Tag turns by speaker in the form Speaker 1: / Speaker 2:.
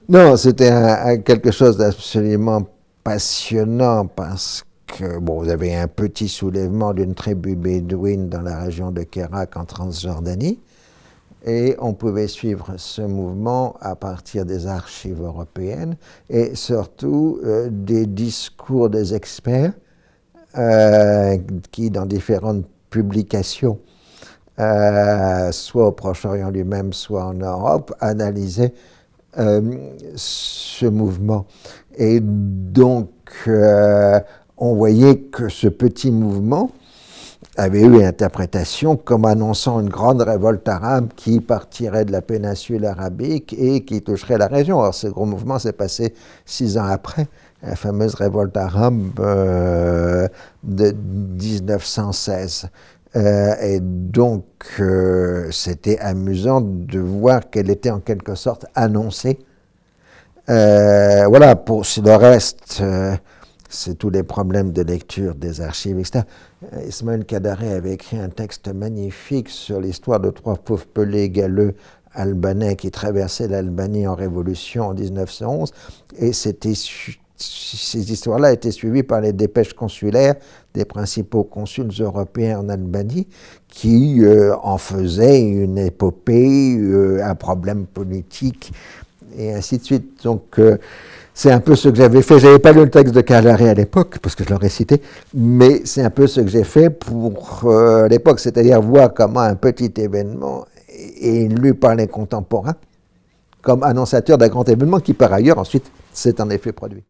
Speaker 1: Non, c'était quelque chose d'absolument passionnant parce que, bon, vous avez un petit soulèvement d'une tribu bédouine dans la région de Kérak en Transjordanie et on pouvait suivre ce mouvement à partir des archives européennes et surtout des discours des experts qui, dans différentes publications, soit au Proche-Orient lui-même, soit en Europe, analysaient ce mouvement. Et donc, on voyait que ce petit mouvement avait eu une interprétation comme annonçant une grande révolte arabe qui partirait de la péninsule arabique et qui toucherait la région. Alors, ce gros mouvement s'est passé 6 ans après, la fameuse révolte arabe de 1916. Et donc, c'était amusant de voir qu'elle était en quelque sorte annoncée. Voilà, pour le reste, c'est tous les problèmes de lecture des archives, etc. Ismaël Kadare avait écrit un texte magnifique sur l'histoire de trois pauvres pelés galeux albanais qui traversaient l'Albanie en révolution en 1911. Et ces histoires-là étaient suivies par les dépêches consulaires des principaux consuls européens en Albanie qui en faisaient une épopée, un problème politique et ainsi de suite. Donc, c'est un peu ce que j'avais fait. Je n'avais pas lu le texte de Kadare à l'époque, parce que je l'aurais cité, mais c'est un peu ce que j'ai fait pour l'époque, c'est-à-dire voir comment un petit événement est lu par les contemporains comme annonciateur d'un grand événement qui, par ailleurs, ensuite, s'est en effet produit.